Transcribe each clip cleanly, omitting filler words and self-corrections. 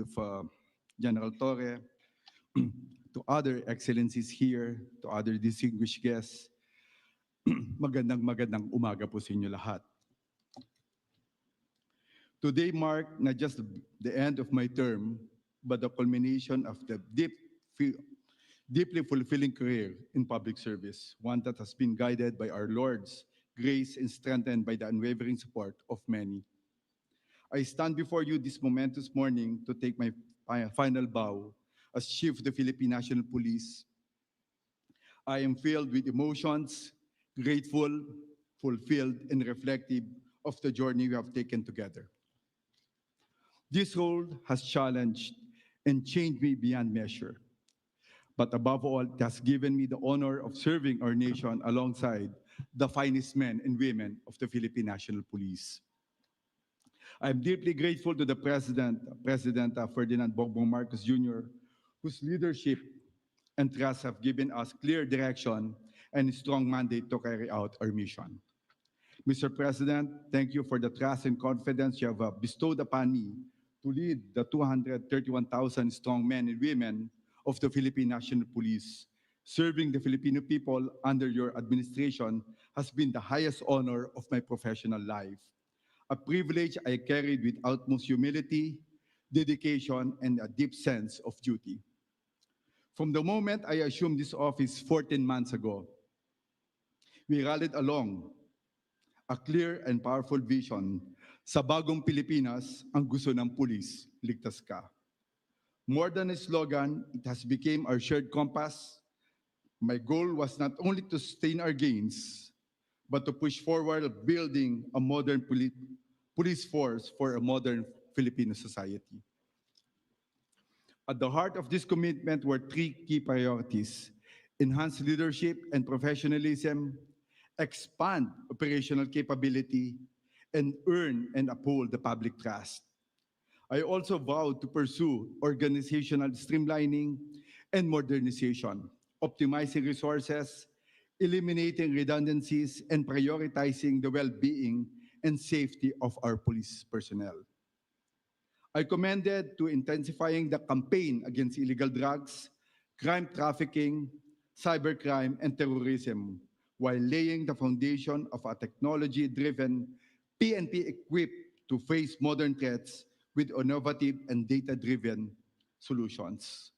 Chief General Torre, to other excellencies here, to other distinguished guests, magandang umaga po sa inyo lahat. Today mark not just the end of my term, but the culmination of the deeply fulfilling career in public service, one that has been guided by our Lord's grace and strengthened by the unwavering support of many. I stand before you this momentous morning to take my final bow as Chief of the Philippine National Police. I am filled with emotions, grateful, fulfilled, and reflective of the journey we have taken together. This role has challenged and changed me beyond measure. But above all, it has given me the honor of serving our nation alongside the finest men and women of the Philippine National Police. I'm deeply grateful to the President Ferdinand Bongbong Marcos Jr., whose leadership and trust have given us clear direction and a strong mandate to carry out our mission. Mr. President, thank you for the trust and confidence you have bestowed upon me to lead the 231,000 strong men and women of the Philippine National Police. Serving the Filipino people under your administration has been the highest honor of my professional life, a privilege I carried with utmost humility, dedication, and a deep sense of duty. From the moment I assumed this office 14 months ago, we rallied along a clear and powerful vision. Sa bagong Pilipinas, ang gusto ng pulis, ligtas ka. More than a slogan, it has become our shared compass. My goal was not only to sustain our gains, but to push forward building a modern police force for a modern Filipino society. At the heart of this commitment were three key priorities: enhance leadership and professionalism, expand operational capability, and earn and uphold the public trust. I also vowed to pursue organizational streamlining and modernization, optimizing resources, eliminating redundancies, and prioritizing the well-being and safety of our police personnel. I commended to intensifying the campaign against illegal drugs, crime trafficking, cybercrime, and terrorism, while laying the foundation of a technology-driven PNP equipped to face modern threats with innovative and data-driven solutions.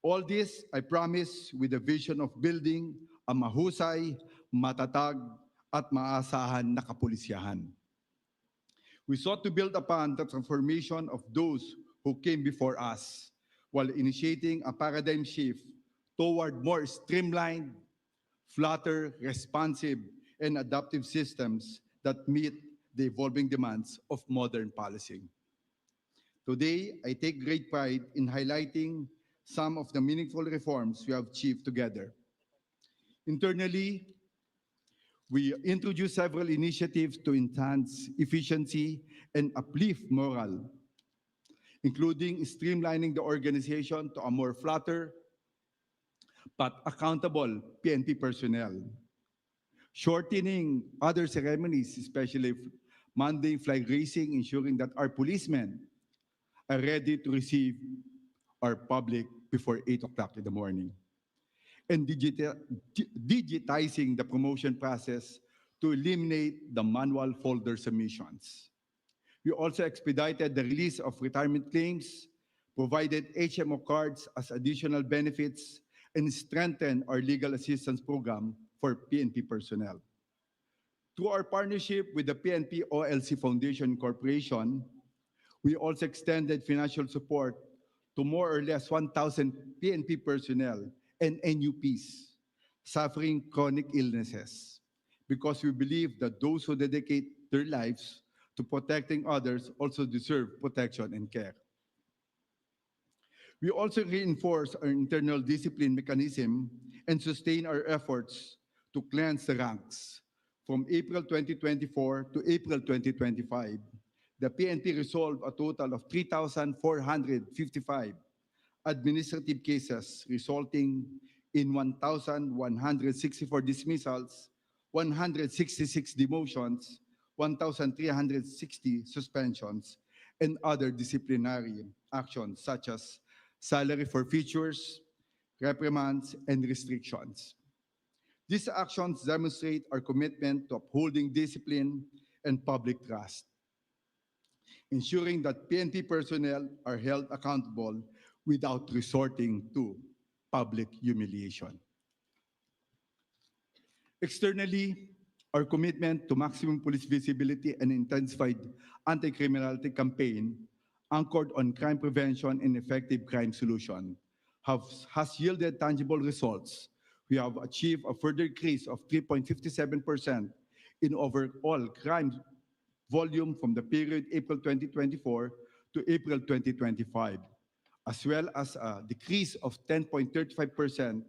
All this, I promise, with a vision of building a mahusay, matatag, at maasahan na kapulisyahan. We sought to build upon the transformation of those who came before us, while initiating a paradigm shift toward more streamlined, flatter, responsive, and adaptive systems that meet the evolving demands of modern policing. Today, I take great pride in highlighting some of the meaningful reforms we have achieved together. Internally, we introduced several initiatives to enhance efficiency and uplift morale, including streamlining the organization to a more flatter but accountable PNP personnel, shortening other ceremonies, especially Monday flag racing, ensuring that our policemen are ready to receive our public before 8 o'clock in the morning, and digitizing the promotion process to eliminate the manual folder submissions. We also expedited the release of retirement claims, provided HMO cards as additional benefits, and strengthened our legal assistance program for PNP personnel. Through our partnership with the PNP OLC Foundation Corporation, we also extended financial support to more or less 1,000 PNP personnel and NUPs suffering chronic illnesses, because we believe that those who dedicate their lives to protecting others also deserve protection and care. We also reinforce our internal discipline mechanism and sustain our efforts to cleanse the ranks. From April 2024 to April 2025, the PNP resolved a total of 3,455 administrative cases, resulting in 1,164 dismissals, 166 demotions, 1,360 suspensions, and other disciplinary actions such as salary forfeitures, reprimands, and restrictions. These actions demonstrate our commitment to upholding discipline and public trust, ensuring that PNP personnel are held accountable without resorting to public humiliation. Externally, our commitment to maximum police visibility and intensified anti-criminality campaign anchored on crime prevention and effective crime solution has yielded tangible results. We have achieved a further increase of 3.57% in overall crime volume from the period April 2024 to April 2025, as well as a decrease of 10.35%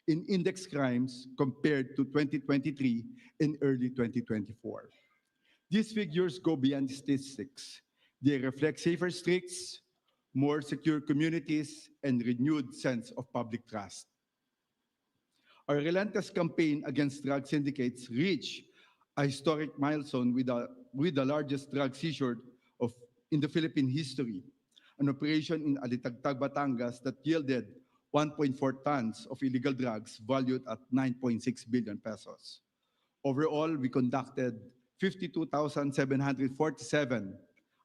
in index crimes compared to 2023 and early 2024. These figures go beyond statistics. They reflect safer streets, more secure communities, and renewed sense of public trust. Our relentless campaign against drug syndicates reached a historic milestone with the largest drug seizure of, in the Philippine history, an operation in Alitagtag, Batangas that yielded 1.4 tons of illegal drugs valued at 9.6 billion pesos. Overall, we conducted 52,747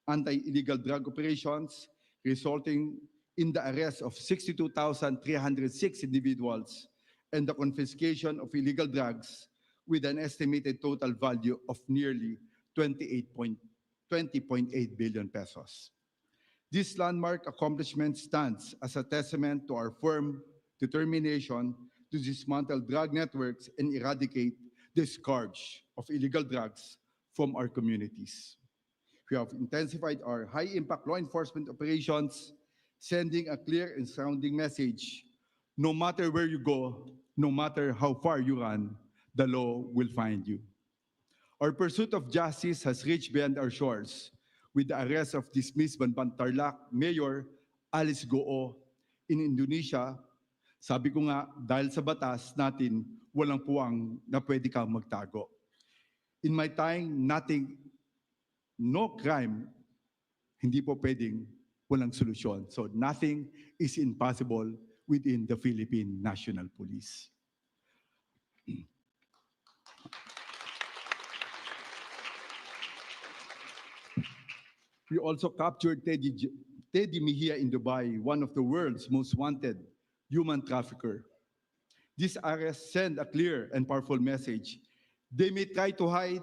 anti-illegal drug operations, resulting in the arrest of 62,306 individuals and the confiscation of illegal drugs with an estimated total value of nearly 20.8 billion pesos. This landmark accomplishment stands as a testament to our firm determination to dismantle drug networks and eradicate the scourge of illegal drugs from our communities. We have intensified our high-impact law enforcement operations, sending a clear and sounding message. No matter where you go, no matter how far you run, the law will find you. Our pursuit of justice has reached beyond our shores with the arrest of dismissed Banban Tarlac Mayor Alice Goo in Indonesia. Sabi ko nga, dahil sa batas natin, walang puwang na pwede kang magtago. In my time, no crime, hindi po pwedeng walang solusyon. So nothing is impossible within the Philippine National Police. We also captured Teddy Mejia in Dubai, one of the world's most wanted human trafficker. This arrest sent a clear and powerful message. They may try to hide,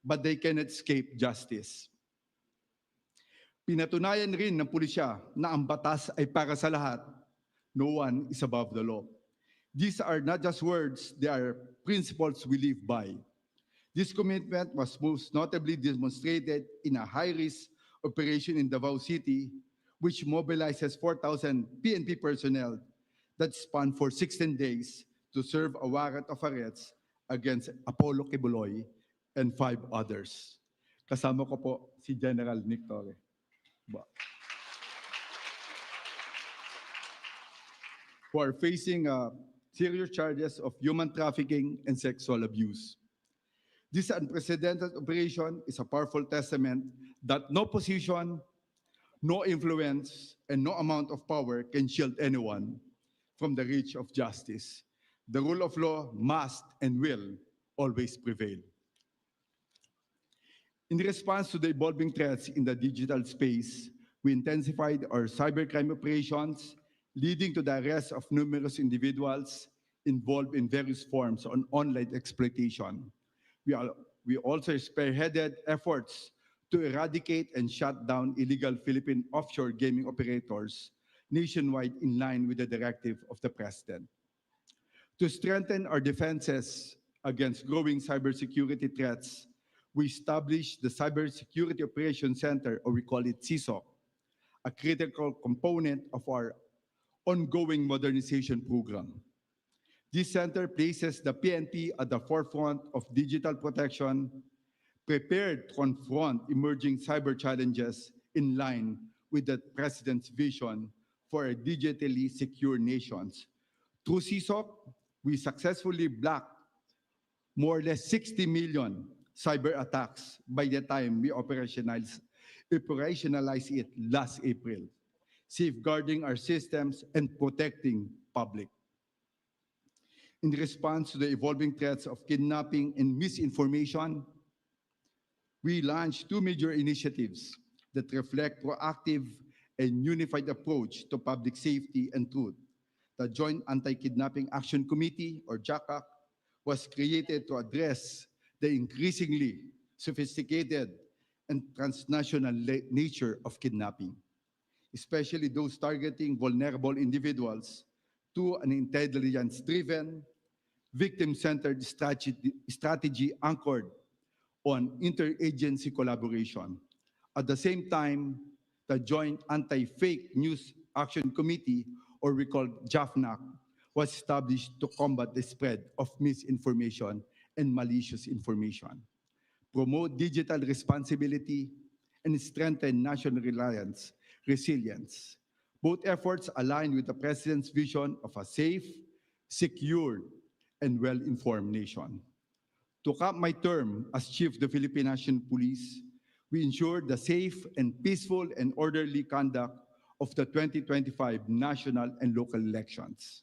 but they cannot escape justice. Pinatunayan rin ng pulisya na ang batas ay para sa lahat. No one is above the law. These are not just words, they are principles we live by. This commitment was most notably demonstrated in a high-risk operation in Davao City, which mobilizes 4,000 PNP personnel that span for 16 days to serve a warrant of arrest against Apollo Kibuloy and 5 others. Kasama ko po si General Nick Torre. Who are facing serious charges of human trafficking and sexual abuse. This unprecedented operation is a powerful testament that no position, no influence, and no amount of power can shield anyone from the reach of justice. The rule of law must and will always prevail. In response to the evolving threats in the digital space, we intensified our cybercrime operations, leading to the arrest of numerous individuals involved in various forms of online exploitation. We also spearheaded efforts to eradicate and shut down illegal Philippine offshore gaming operators nationwide in line with the directive of the President. To strengthen our defenses against growing cybersecurity threats, we established the Cybersecurity Operations Center, or we call it CISOC, a critical component of our ongoing modernization program. This center places the PNP at the forefront of digital protection, prepared to confront emerging cyber challenges in line with the President's vision for a digitally secure nation. Through CISOC, we successfully blocked more or less 60 million cyber attacks by the time we operationalized operationalized it last April, safeguarding our systems and protecting public. In response to the evolving threats of kidnapping and misinformation, we launched two major initiatives that reflect proactive and unified approach to public safety and truth. The Joint Anti-Kidnapping Action Committee, or JACAC, was created to address the increasingly sophisticated and transnational nature of kidnapping, especially those targeting vulnerable individuals to an intelligence-driven, victim-centered strategy anchored on interagency collaboration. At the same time, the Joint Anti-Fake News Action Committee, or we call JAFNAC, was established to combat the spread of misinformation and malicious information, promote digital responsibility, and strengthen national resilience. Both efforts align with the President's vision of a safe, secure, and well-informed nation. To cap my term as Chief of the Philippine National Police, we ensured the safe and peaceful and orderly conduct of the 2025 national and local elections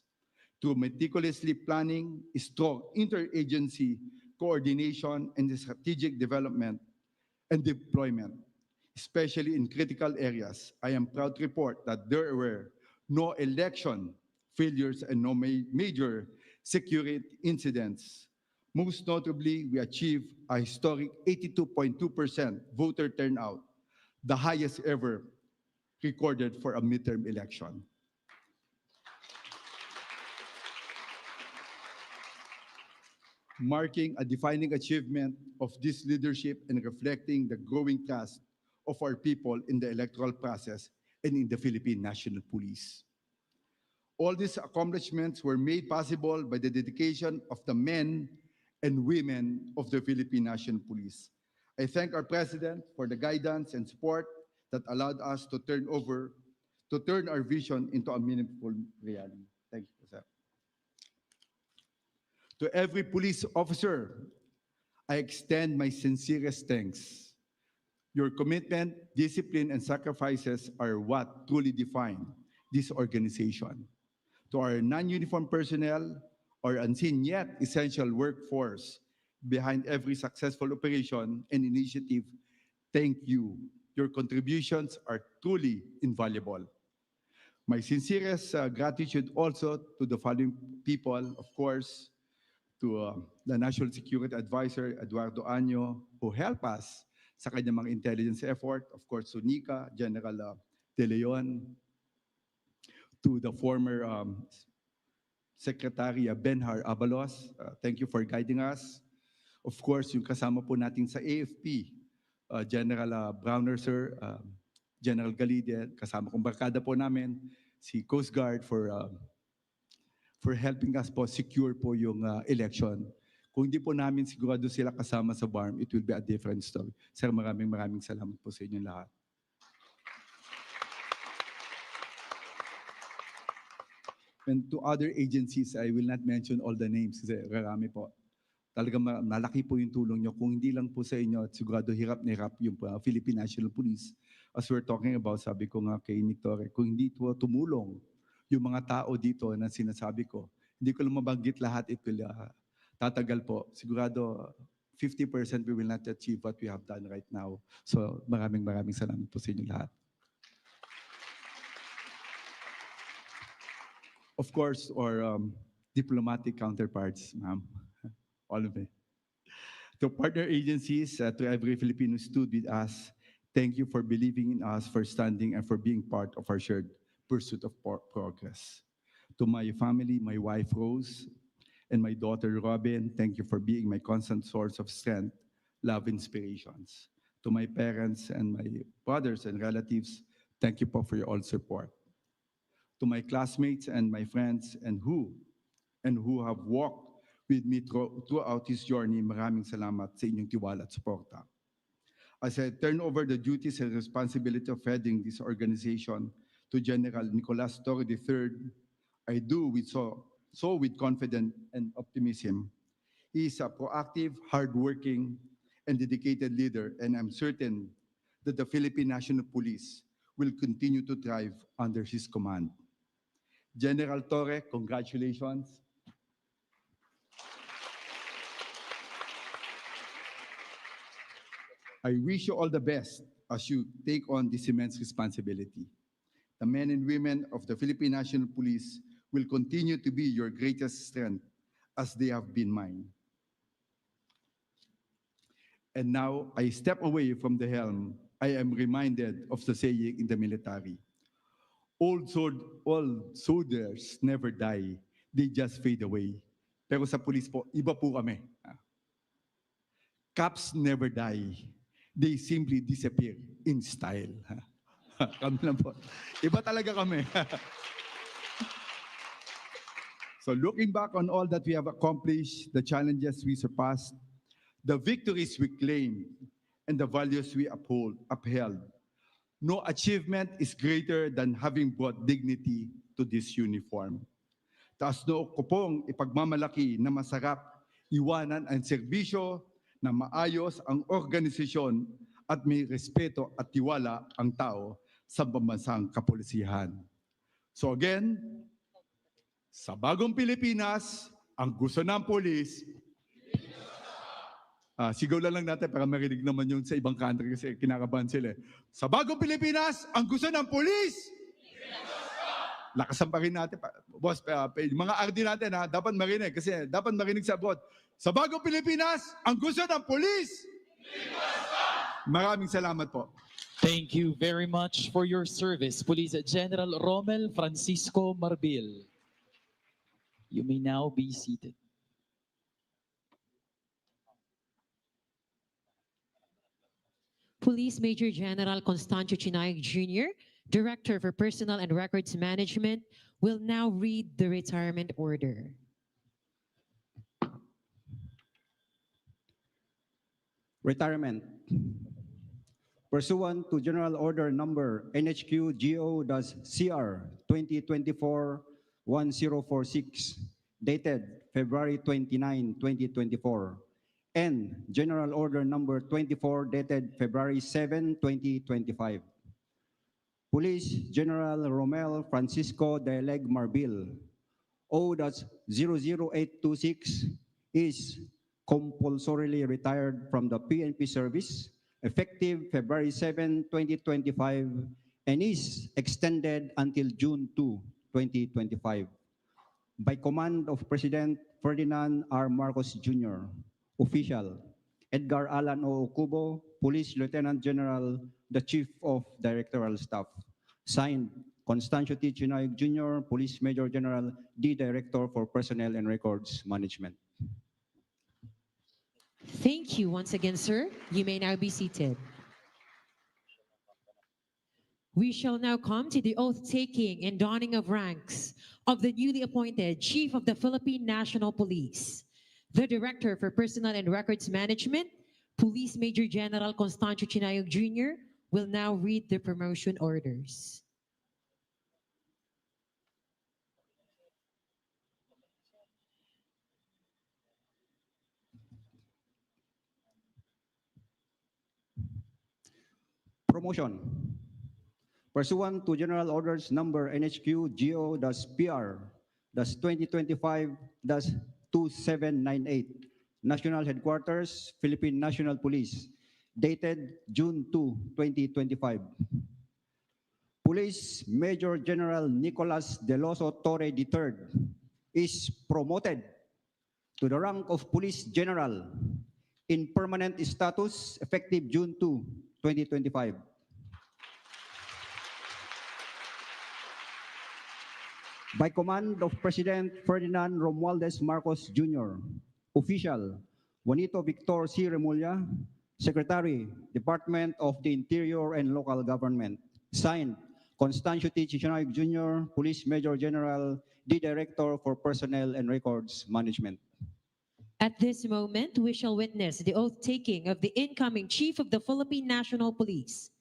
through meticulously planning, strong interagency coordination, and strategic development and deployment, especially in critical areas. I am proud to report that there were no election failures and no major security incidents. Most notably, we achieved a historic 82.2% voter turnout, the highest ever recorded for a midterm election. Marking a defining achievement of this leadership and reflecting the growing trust of our people in the electoral process and in the Philippine National Police. All these accomplishments were made possible by the dedication of the men and women of the Philippine National Police. I thank our President for the guidance and support that allowed us to turn our vision into a meaningful reality. Thank you, sir. To every police officer, I extend my sincerest thanks. Your commitment, discipline, and sacrifices are what truly define this organization. To our non-uniform personnel, our unseen yet essential workforce behind every successful operation and initiative, thank you. Your contributions are truly invaluable. My sincerest gratitude also to the following people, of course, to the National Security Advisor, Eduardo Año, who helped us sa kanyang mga intelligence effort. Of course, to Nika, General De Leon, to the former Secretary Benhar Abalos, thank you for guiding us. Of course, yung kasama po natin sa AFP, General Browner, sir, General Galide, kasama kong barkada po namin, si Coast Guard for helping us po secure po yung election. Kung hindi po namin sigurado sila kasama sa BARM, it will be a different story. Sir, maraming salamat po sa inyong lahat. And to other agencies, I will not mention all the names kasi marami po. Talagang malaki po yung tulong nyo. Kung hindi lang po sa inyo, at sigurado hirap na hirap yung Philippine National Police. As we're talking about, sabi ko nga kay Nictore, kung hindi po tumulong yung mga tao dito na sinasabi ko, hindi ko lang mabanggit lahat, it will tatagal po. Sigurado 50% we will not achieve what we have done right now. So maraming salamat po sa inyo lahat. Of course, our diplomatic counterparts, ma'am, all of it. To partner agencies, to every Filipino who stood with us, thank you for believing in us, for standing, and for being part of our shared pursuit of progress. To my family, my wife Rose, and my daughter Robin, thank you for being my constant source of strength, love, inspirations. To my parents and my brothers and relatives, thank you for your all support. To my classmates and my friends and who have walked with me throughout this journey, maraming salamat sa inyong tiwala at suporta. As I turn over the duties and responsibility of heading this organization to General Nicolas Torre III, I do so with confidence and optimism. He is a proactive, hardworking, and dedicated leader, and I'm certain that the Philippine National Police will continue to thrive under his command. General Torre, congratulations. I wish you all the best as you take on this immense responsibility. The men and women of the Philippine National Police will continue to be your greatest strength as they have been mine. And now I step away from the helm. I am reminded of the saying in the military. Old soldiers never die. They just fade away. Pero sa police po, iba po kami. Cops never die. They simply disappear in style. Kami lang po. Iba talaga kami. So looking back on all that we have accomplished, the challenges we surpassed, the victories we claimed, and the values we upheld, no achievement is greater than having brought dignity to this uniform. Taas noo ko pong ipagmamalaki na masarap iwanan ang serbisyo na maayos ang organisasyon at may respeto at tiwala ang tao sa pambansang kapolisihan. So again, sa bagong Pilipinas, ang gusto ng polis, sigaw lang natin para marinig naman yun sa ibang country kasi kinakabahan sila. Sa bagong Pilipinas, ang gusto ng polis, lakasan pa rin natin. Boss, mga RD natin dapat marinig kasi dapat marinig sa abroad. Sa bagong Pilipinas, ang gusto ng polis, maraming salamat po. Thank you very much for your service, Police General Romel Francisco Marbil. You may now be seated. Police Major General Constancio Chinayog Jr., Director for Personnel and Records Management, will now read the retirement order. Retirement. Pursuant to General Order Number NHQ-GO-CR 2024-1046, dated February 29, 2024, and General Order Number 24, dated February 7, 2025. Police General Romel Francisco Daleg Marbil, O.00826, is compulsorily retired from the PNP service effective February 7, 2025, and is extended until June 2, 2025. By command of President Ferdinand R. Marcos Jr., Official, Edgar Alan O. Cubo, Police Lieutenant General, the Chief of Directoral Staff. Signed, Constancio T. Chinayog Jr., Police Major General, D. Director for Personnel and Records Management. Thank you once again, sir. You may now be seated. We shall now come to the oath-taking and donning of ranks of the newly appointed Chief of the Philippine National Police. The Director for Personnel and Records Management, Police Major General Constancio Chinayog Jr., will now read the promotion orders. Promotion. Pursuant to General Orders Number NHQ-GO-PR 2025-2798, National Headquarters, Philippine National Police, dated June 2, 2025. Police Major General Nicolas Deloso Torre III is promoted to the rank of Police General in permanent status effective June 2, 2025. By command of President Ferdinand Romualdez Marcos Jr., Official, Juanito Victor C. Remulla, Secretary, Department of the Interior and Local Government. Signed, Constancio T. Chinayog Jr., Police Major General, the Director for Personnel and Records Management. At this moment, we shall witness the oath-taking of the incoming Chief of the Philippine National Police.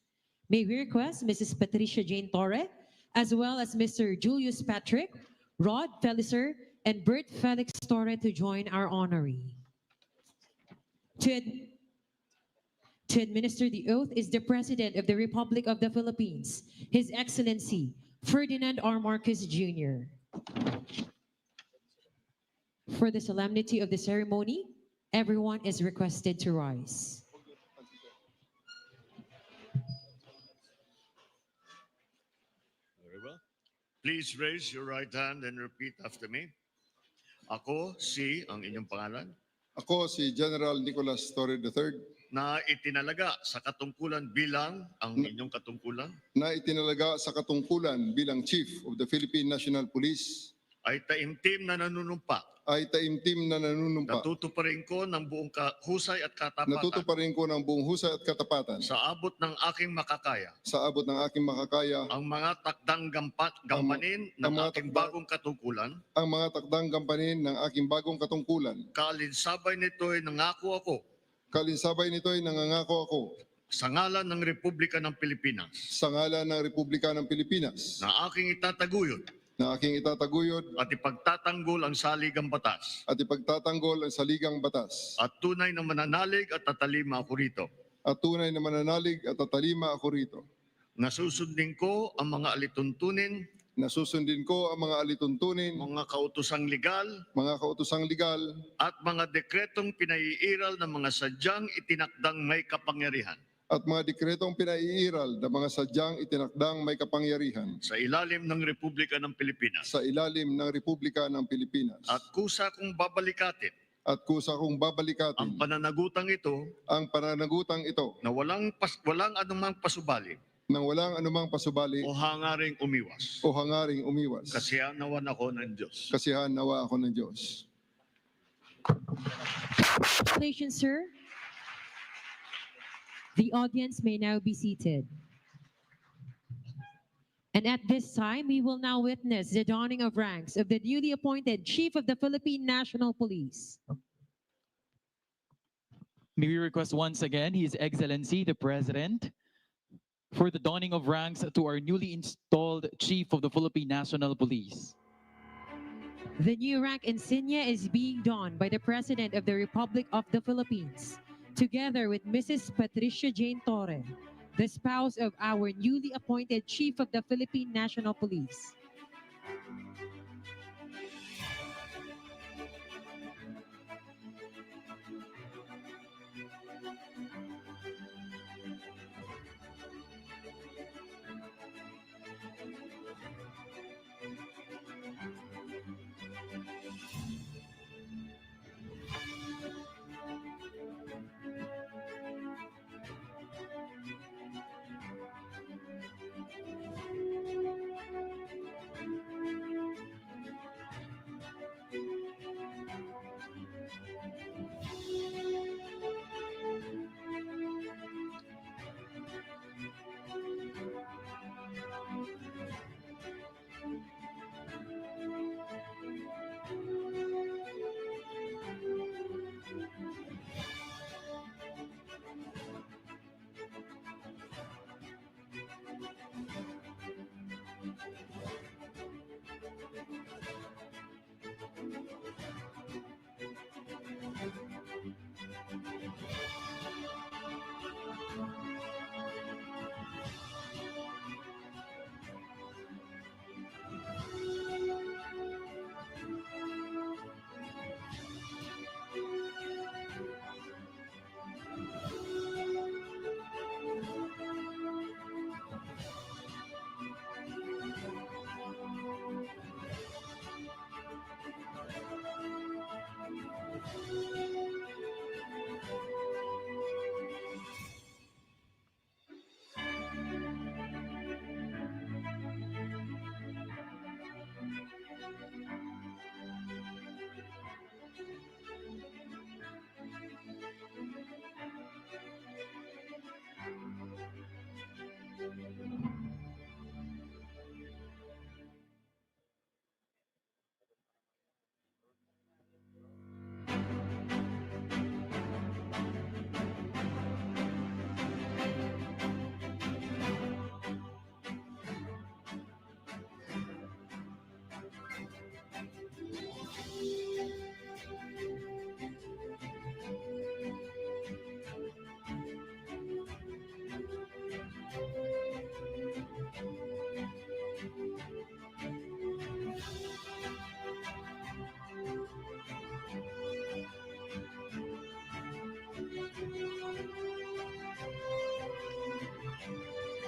May we request Mrs. Patricia Jane Torre, as well as Mr. Julius Patrick, Rod Felicer, and Bert Felix Torre to join our honoree. To to administer the oath is the President of the Republic of the Philippines, His Excellency Ferdinand R. Marcos Jr. For the solemnity of the ceremony, everyone is requested to rise. Very well. Please raise your right hand and repeat after me. Ako ang inyong pangalan, Ako si General Nicolas Torre III na itinalaga sa katungkulan bilang ang inyong katungkulan na itinalaga sa katungkulan bilang Chief of the Philippine National Police ay taimtim na nanunumpa. Natutuparin ko ng buong husay at katapatan Natutuparin ko ng buong husay at katapatan sa abot ng aking makakaya sa abot ng aking makakaya ang mga takdang gampanin ng ang mga aking takda- bagong katungkulan. ang mga takdang gampanin ng aking bagong katungkulan. Kaalinsabay nito'y nangako ako Kalinsabay nito'y nangangako ako sa ngalan ng Republika ng Pilipinas sa ngalan ng Republika ng Pilipinas na aking itataguyod na aking itataguyod at ipagtatanggol ang saligang batas at ipagtatanggol ang saligang batas at tunay na mananalig at tatalima ako rito. at tunay na mananalig at tatalima ako rito. Nasusundin ko ang mga alituntunin, Nasusundin ko ang mga alituntunin, mga kautosang legal mga kautosang legal at mga dekretong pinaiiral ng mga sadyang itinakdang may kapangyarihan at mga dekretong pinaiiral ng mga sadyang itinakdang may kapangyarihan sa ilalim ng Republika ng Pilipinas. sa ilalim ng Republika ng Pilipinas. At kusa kong babalikatin At kusa kong ang babalikatin pananagutang ito ang pananagutang ito na walang anumang pasubali nang walang anumang pasubali o hangaring umiwas. o hangaring umiwas. Kasihan nawan ako ng Diyos. Kasihan nawa ako ng Diyos. Congratulations, sir. The audience may now be seated. And at this time, we will now witness the donning of ranks of the newly appointed Chief of the Philippine National Police. May we request once again His Excellency the President for the donning of ranks to our newly installed Chief of the Philippine National Police. The new rank insignia is being donned by the President of the Republic of the Philippines, together with Mrs. Patricia Jane Torre, the spouse of our newly appointed Chief of the Philippine National Police.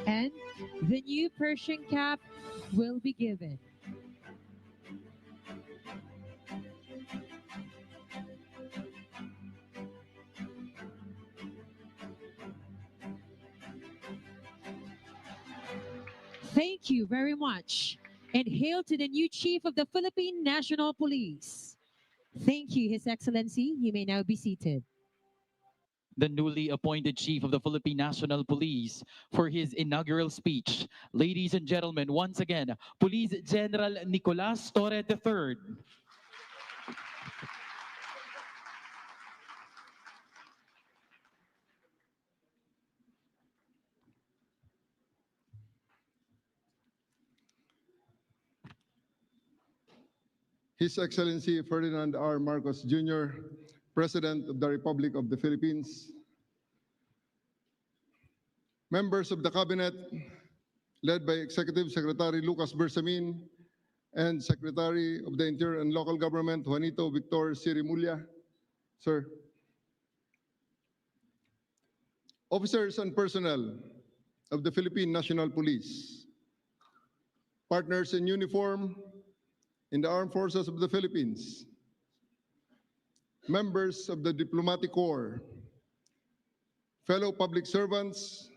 And the new Persian cap will be given. Thank you very much. And hail to the new Chief of the Philippine National Police. Thank you, His Excellency. You may now be seated. The newly appointed Chief of the Philippine National Police for his inaugural speech. Ladies and gentlemen, once again, Police General Nicolas Torre III. His Excellency Ferdinand R. Marcos Jr., President of the Republic of the Philippines, members of the Cabinet, led by Executive Secretary Lucas Bersamin and Secretary of the Interior and Local Government, Juanito Victor Sirimulla, sir, officers and personnel of the Philippine National Police, partners in uniform in the Armed Forces of the Philippines, members of the Diplomatic Corps, fellow public servants,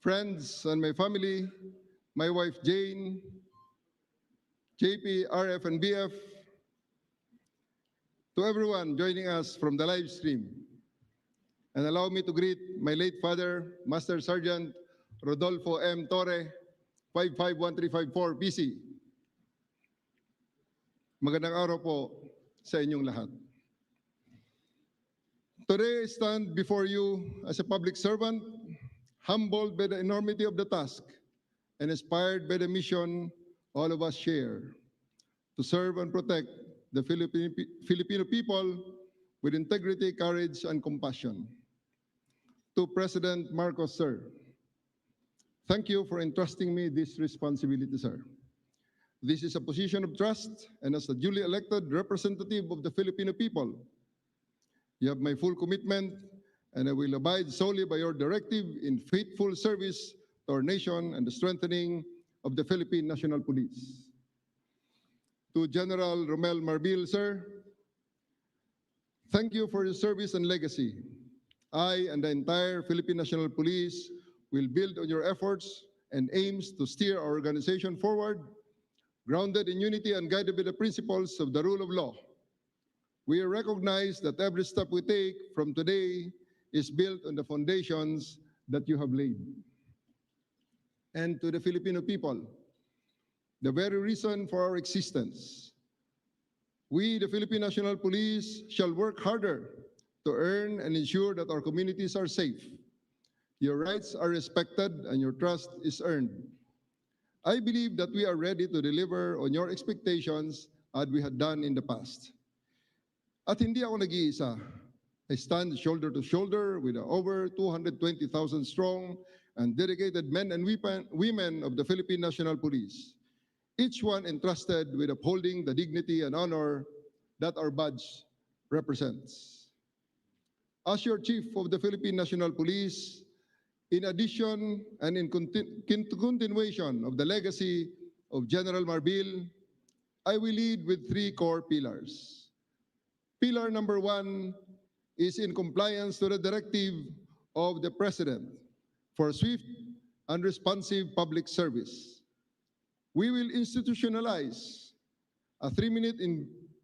friends and my family, my wife Jane, JP, RF, and BF, to everyone joining us from the live stream. And allow me to greet my late father, Master Sergeant Rodolfo M. Torre, 551354 PC. Magandang araw po sa inyong lahat. Today I stand before you as a public servant, humbled by the enormity of the task and inspired by the mission all of us share to serve and protect the Filipino people with integrity, courage, and compassion. To President Marcos, sir, thank you for entrusting me this responsibility, sir. This is a position of trust, and as the duly elected representative of the Filipino people, you have my full commitment, and I will abide solely by your directive in faithful service to our nation and the strengthening of the Philippine National Police. To General Romel Marbil, sir, thank you for your service and legacy. I and the entire Philippine National Police will build on your efforts and aims to steer our organization forward, grounded in unity and guided by the principles of the rule of law. We recognize that every step we take from today is built on the foundations that you have laid. And to the Filipino people, the very reason for our existence, we, the Philippine National Police, shall work harder to earn and ensure that our communities are safe, your rights are respected, and your trust is earned. I believe that we are ready to deliver on your expectations as we had done in the past. At hindi ako nag-iisa. I stand shoulder to shoulder with the over 220,000 strong and dedicated men and women of the Philippine National Police, each one entrusted with upholding the dignity and honor that our badge represents. As your Chief of the Philippine National Police, in addition and in continuation of the legacy of General Marbil, I will lead with three core pillars. Pillar number one is in compliance to the directive of the President for swift and responsive public service. We will institutionalize a 3-minute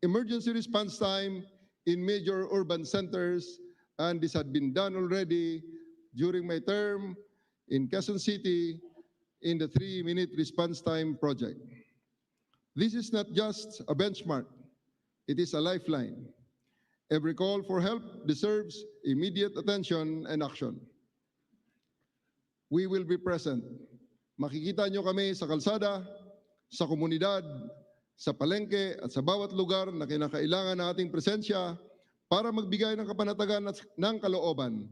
emergency response time in major urban centers, and this had been done already during my term in Quezon City in the 3-minute response time project. This is not just a benchmark, it is a lifeline. Every call for help deserves immediate attention and action. We will be present. Makikita nyo kami sa kalsada, sa komunidad, sa palengke at sa bawat lugar na kinakailangan ng ating presensya para magbigay ng kapanatagan at ng kalooban.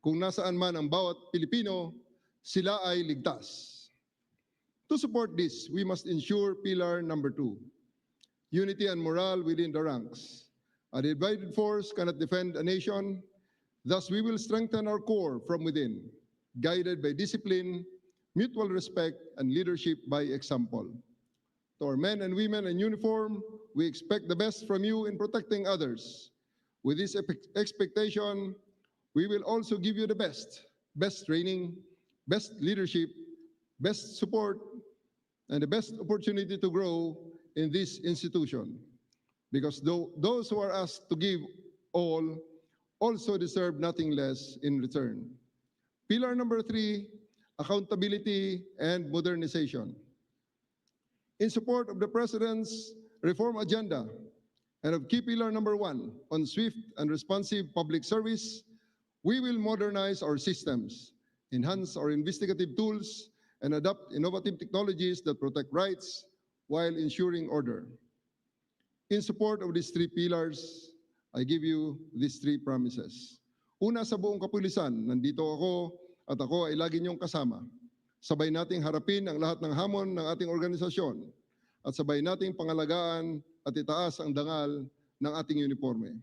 Kung nasaan man ang bawat Pilipino, sila ay ligtas. To support this, we must ensure pillar number two, unity and morale within the ranks. A divided force cannot defend a nation, thus we will strengthen our core from within, guided by discipline, mutual respect, and leadership by example. To our men and women in uniform, we expect the best from you in protecting others. With this expectation, we will also give you the best training, best leadership, best support, and the best opportunity to grow in this institution. Because those who are asked to give all also deserve nothing less in return. Pillar number 3, accountability and modernization. In support of the President's reform agenda and of key pillar number 1 on swift and responsive public service, we will modernize our systems, enhance our investigative tools, and adopt innovative technologies that protect rights while ensuring order. In support of these 3 pillars, I give you these 3 promises. Una, sa buong kapulisan, nandito ako at ako ay lagi niyong kasama. Sabay nating harapin ang lahat ng hamon ng ating organisasyon at sabay nating pangalagaan at itaas ang dangal ng ating uniforme.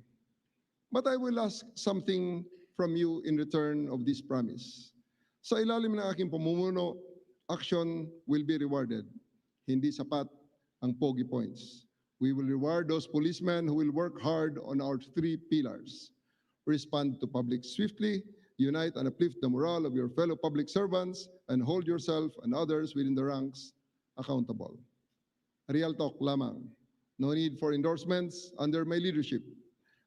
But I will ask something from you in return of this promise. Sa ilalim ng aking pamumuno, action will be rewarded. Hindi sapat ang pogi points. We will reward those policemen who will work hard on our 3 pillars. Respond to public swiftly, unite and uplift the morale of your fellow public servants, and hold yourself and others within the ranks accountable. Real talk lamang. No need for endorsements under my leadership.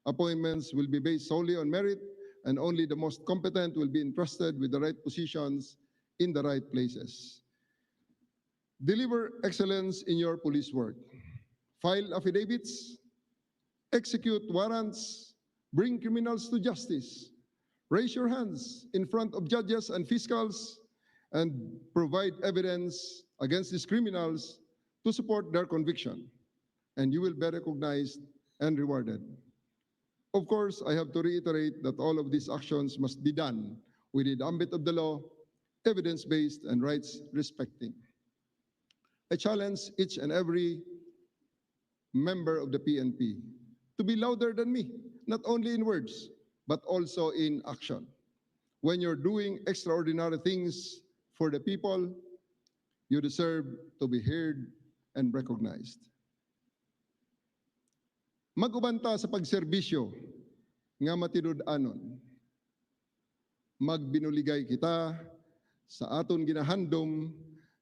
Appointments will be based solely on merit, and only the most competent will be entrusted with the right positions in the right places. Deliver excellence in your police work. File affidavits, execute warrants, bring criminals to justice, raise your hands in front of judges and fiscals, and provide evidence against these criminals to support their conviction, and you will be recognized and rewarded. Of course, I have to reiterate that all of these actions must be done within the ambit of the law, evidence-based, and rights-respecting. I challenge each and every member of the PNP to be louder than me, not only in words, but also in action. When you're doing extraordinary things for the people, you deserve to be heard and recognized. Magubanta sa pagserbisyo nga matinud-anon. Magbinuligay kita sa aton ginahandom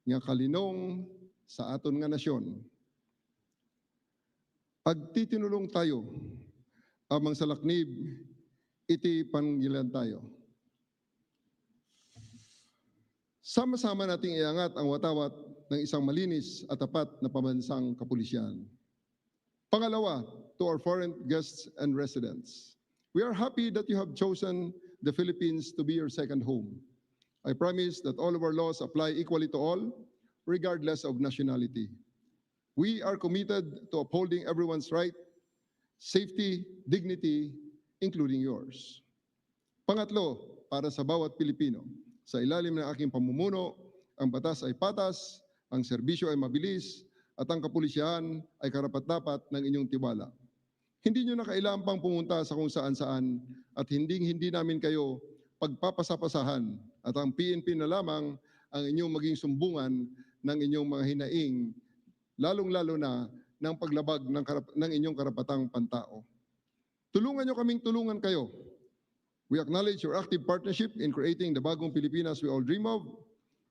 nga kalinong sa aton nga nasyon. Agtitinulong tayo amang salaknib iti panggilan tayo. Sama-sama nating iangat ang watawat ng isang malinis at tapat na pambansang kapulisyan. Pangalawa, to our foreign guests and residents, we are happy that you have chosen the Philippines to be your second home. I promise that all of our laws apply equally to all, regardless of nationality. We are committed to upholding everyone's right, safety, dignity, including yours. Pangatlo, para sa bawat Pilipino, sa ilalim ng aking pamumuno, ang batas ay patas, ang serbisyo ay mabilis, at ang kapulisyahan ay karapat-dapat ng inyong tiwala. Hindi nyo na kailangan pang pumunta sa kung saan-saan at hindi namin kayo pagpapasapasahan at ang PNP na lamang ang inyong maging sumbungan ng inyong mga hinaing, lalong-lalo na ng paglabag ng inyong karapatang pantao. Tulungan nyo kaming tulungan kayo. We acknowledge your active partnership in creating the bagong Pilipinas we all dream of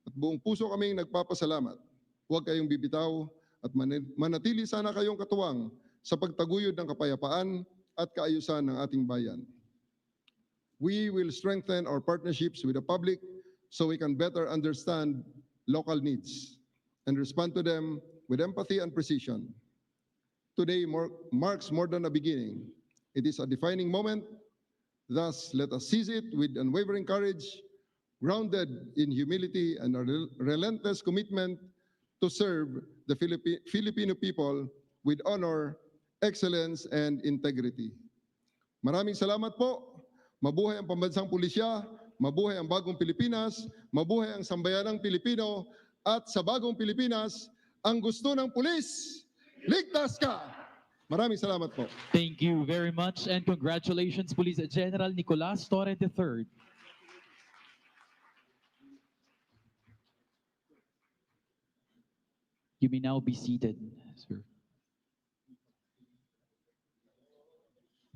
at buong puso kaming nagpapasalamat. Huwag kayong bibitaw at manatili sana kayong katuwang sa pagtaguyod ng kapayapaan at kaayusan ng ating bayan. We will strengthen our partnerships with the public so we can better understand local needs and respond to them with empathy and precision. Today marks more than a beginning. It is a defining moment. Thus, let us seize it with unwavering courage, grounded in humility and a relentless commitment to serve the Filipino people with honor, excellence, and integrity. Maraming salamat po. Mabuhay ang pambansang pulisya, mabuhay ang bagong Pilipinas, mabuhay ang sambayanang Pilipino, at sa bagong Pilipinas, ang gusto ng pulis, ligtas ka! Maraming salamat po. Thank you very much and congratulations, Police General Nicolas Torre III. You may now be seated, sir.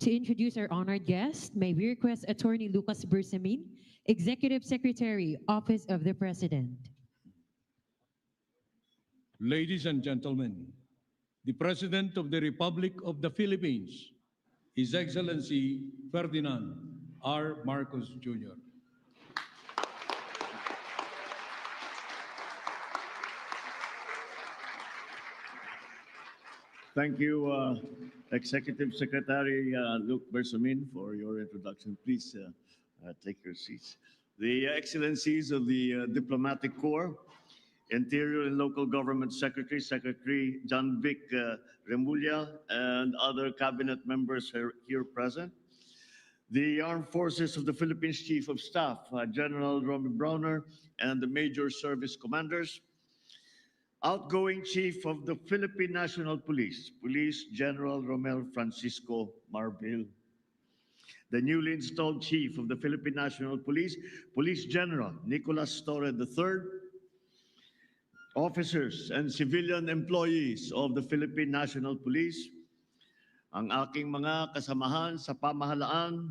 To introduce our honored guest, may we request Attorney Lucas Bersamin, Executive Secretary, Office of the President. Ladies and gentlemen, the President of the Republic of the Philippines, His Excellency Ferdinand R. Marcos Jr. Thank you, Executive Secretary Luke Bersamin, for your introduction. Please take your seats. The Excellencies of the Diplomatic Corps, Interior and Local Government Secretary, Secretary John Vic Remulla, and other cabinet members here present. The Armed Forces of the Philippines Chief of Staff, General Romy Browner, and the Major Service Commanders. Outgoing Chief of the Philippine National Police, Police General Romel Francisco Marbil. The newly installed Chief of the Philippine National Police, Police General Nicolas Torre III. Officers and civilian employees of the Philippine National Police, ang aking mga kasamahan sa pamahalaan,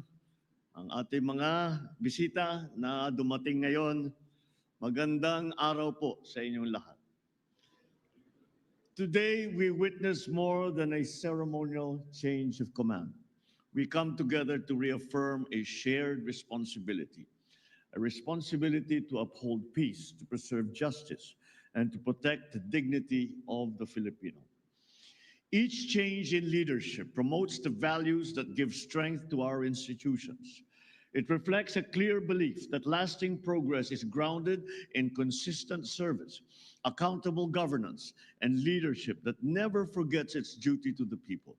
ang ating mga bisita na dumating ngayon, magandang araw po sa inyong lahat. Today, we witness more than a ceremonial change of command. We come together to reaffirm a shared responsibility, a responsibility to uphold peace, to preserve justice, and to protect the dignity of the Filipino. Each change in leadership promotes the values that give strength to our institutions. It reflects a clear belief that lasting progress is grounded in consistent service, accountable governance, and leadership that never forgets its duty to the people.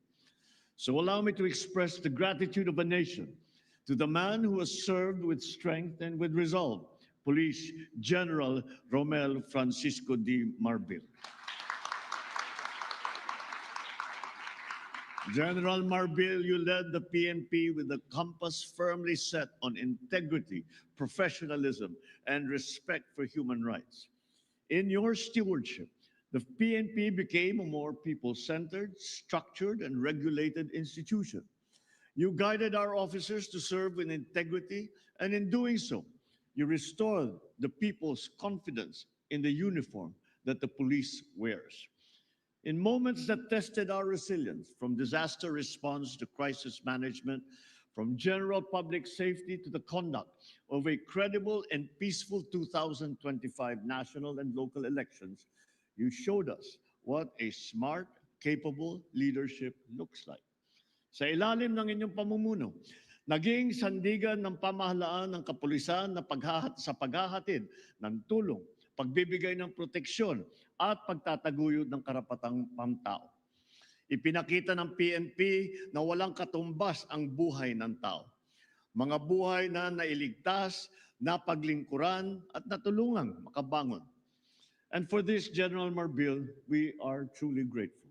So allow me to express the gratitude of a nation to the man who has served with strength and with resolve, Police General Romel Francisco D. Marbil. General Marbil, you led the PNP with a compass firmly set on integrity, professionalism, and respect for human rights. In your stewardship, the PNP became a more people-centered, structured, and regulated institution. You guided our officers to serve with integrity, and in doing so, you restored the people's confidence in the uniform that the police wears. In moments that tested our resilience, from disaster response to crisis management, from general public safety to the conduct of a credible and peaceful 2025 national and local elections, you showed us what a smart, capable leadership looks like. Sa ilalim ng inyong pamumuno, naging sandigan ng pamahalaan ng kapulisan na sa paghahatid ng tulong, pagbibigay ng proteksyon at pagtataguyod ng karapatang pamtao. Ipinakita ng PNP na walang katumbas ang buhay ng tao. Mga buhay na nailigtas, napaglingkuran at natulungang makabangon. And for this, General Marbil, we are truly grateful.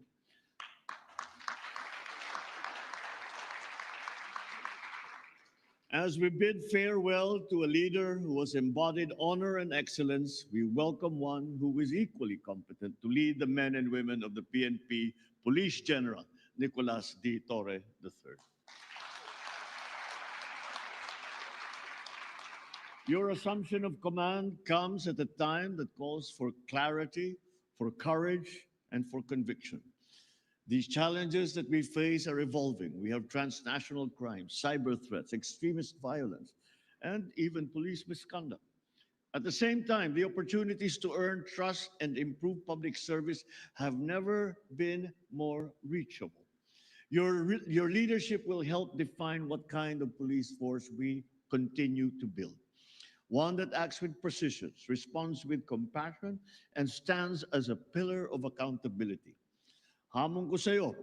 As we bid farewell to a leader who has embodied honor and excellence, we welcome one who is equally competent to lead the men and women of the PNP, Police General Nicolas D. Torre III. Your assumption of command comes at a time that calls for clarity, for courage, and for conviction. These challenges that we face are evolving. We have transnational crime, cyber threats, extremist violence, and even police misconduct. At the same time, the opportunities to earn trust and improve public service have never been more reachable. Your leadership will help define what kind of police force we continue to build. One that acts with precision, responds with compassion, and stands as a pillar of accountability. Hamon ko sa iyo,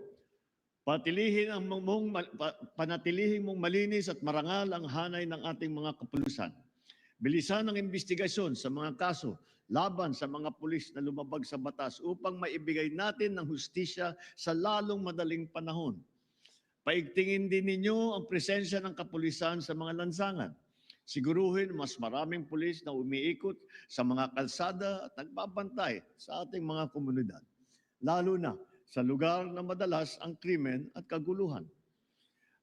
panatilihin mong malinis at marangal ang hanay ng ating mga kapulisan. Bilisan ang investigasyon sa mga kaso laban sa mga pulis na lumabag sa batas upang maibigay natin ng hustisya sa lalong madaling panahon. Paigtingin din ninyo ang presensya ng kapulisan sa mga lansangan. Siguruhin mas maraming pulis na umiikot sa mga kalsada at nagbabantay sa ating mga komunidad. lalo na sa lugar na madalas ang krimen at kaguluhan.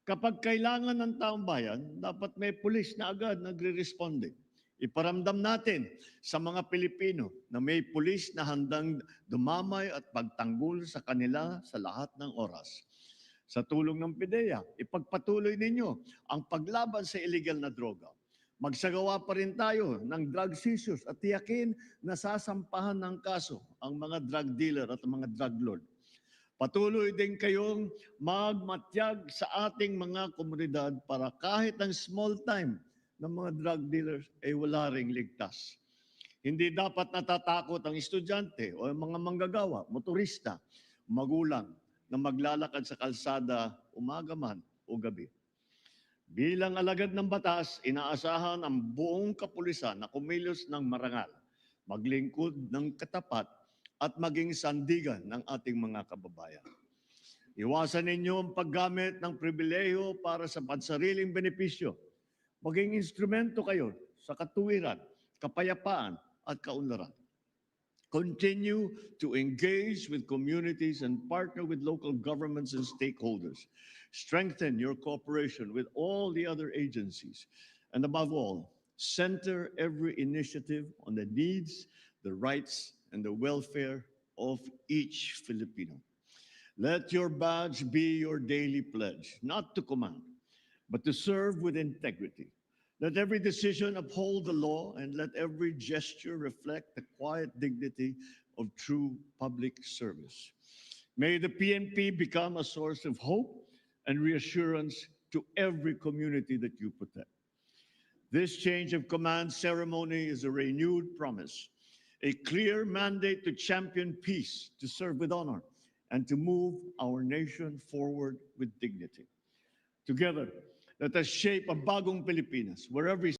Kapag kailangan ng taong bayan, dapat may pulis na agad nagre-responde. Iparamdam natin sa mga Pilipino na may pulis na handang dumamay at pagtanggol sa kanila sa lahat ng oras. Sa tulong ng PIDEA, ipagpatuloy ninyo ang paglaban sa illegal na droga. Magsagawa pa rin tayo ng drug seizures at tiyakin na sasampahan ng kaso ang mga drug dealer at mga drug lord. Patuloy din kayong magmatyag sa ating mga komunidad para kahit ang small time ng mga drug dealers ay wala ring ligtas. Hindi dapat natatakot ang estudyante o ang mga manggagawa, motorista, magulang na maglalakad sa kalsada umaga man o gabi. Bilang alagad ng batas, inaasahan ang buong kapulisan na kumilos ng marangal, maglingkod ng katapat at maging sandigan ng ating mga kababayan. Iwasan ninyo ang paggamit ng pribilehiyo para sa pansariling benepisyo. Maging instrumento kayo sa katuwiran, kapayapaan at kaunlaran. Continue to engage with communities and partner with local governments and stakeholders. Strengthen your cooperation with all the other agencies. And above all, center every initiative on the needs, the rights, and the welfare of each Filipino. Let your badge be your daily pledge, not to command, but to serve with integrity. Let every decision uphold the law, and let every gesture reflect the quiet dignity of true public service. May the PNP become a source of hope and reassurance to every community that you protect. This change of command ceremony is a renewed promise, a clear mandate to champion peace, to serve with honor, and to move our nation forward with dignity. Together, let us shape a bagong Pilipinas where every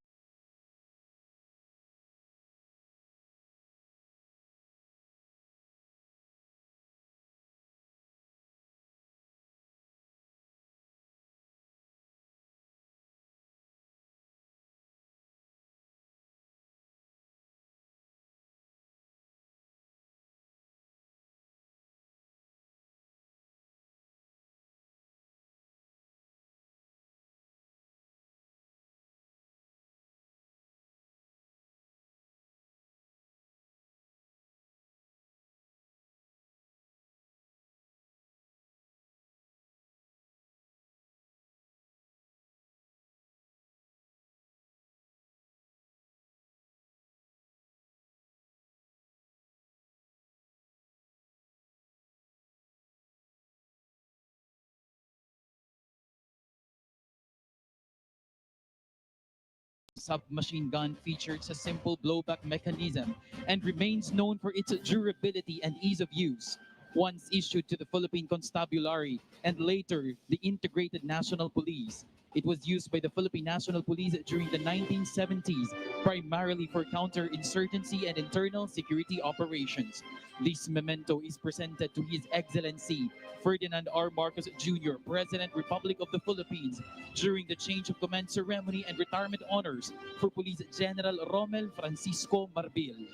Submachine gun features a simple blowback mechanism and remains known for its durability and ease of use. Once issued to the Philippine Constabulary and later the Integrated National Police, it was used by the Philippine National Police during the 1970s, primarily for counterinsurgency and internal security operations. This memento is presented to His Excellency Ferdinand R. Marcos Jr., President, Republic of the Philippines, during the change of command ceremony and retirement honors for Police General Romel Francisco Marbil.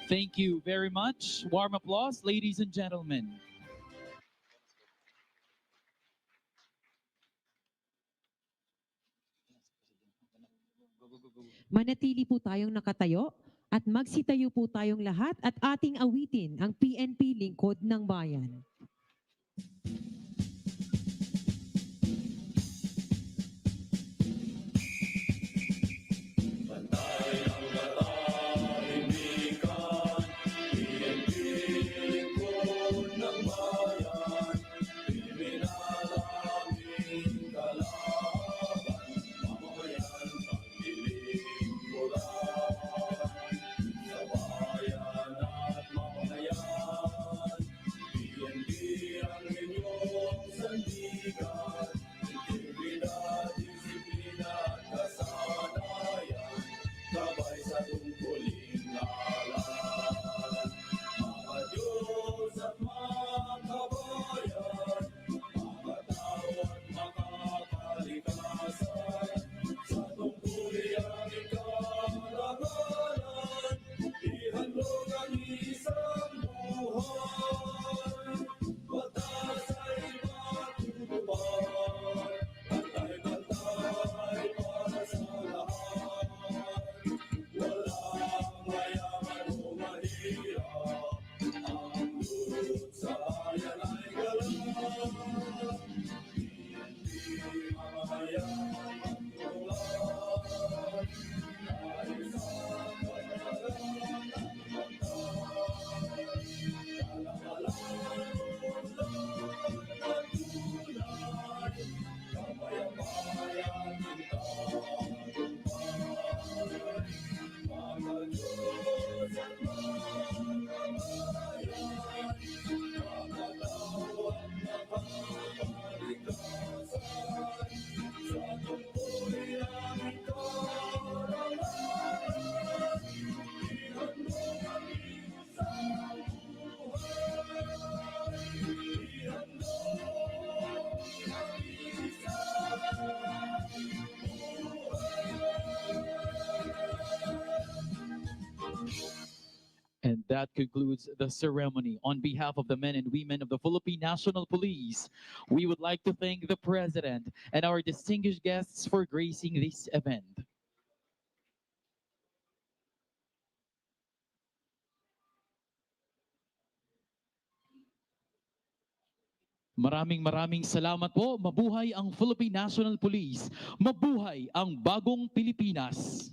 Thank you very much. Warm applause, ladies and gentlemen. Manatili po tayong nakatayo at magsitayo po tayong lahat at ating awitin ang PNP Lingkod ng Bayan. And that concludes the ceremony. On behalf of the men and women of the Philippine National Police, we would like to thank the President and our distinguished guests for gracing this event. Maraming salamat po. Mabuhay ang Philippine National Police. Mabuhay ang bagong Pilipinas.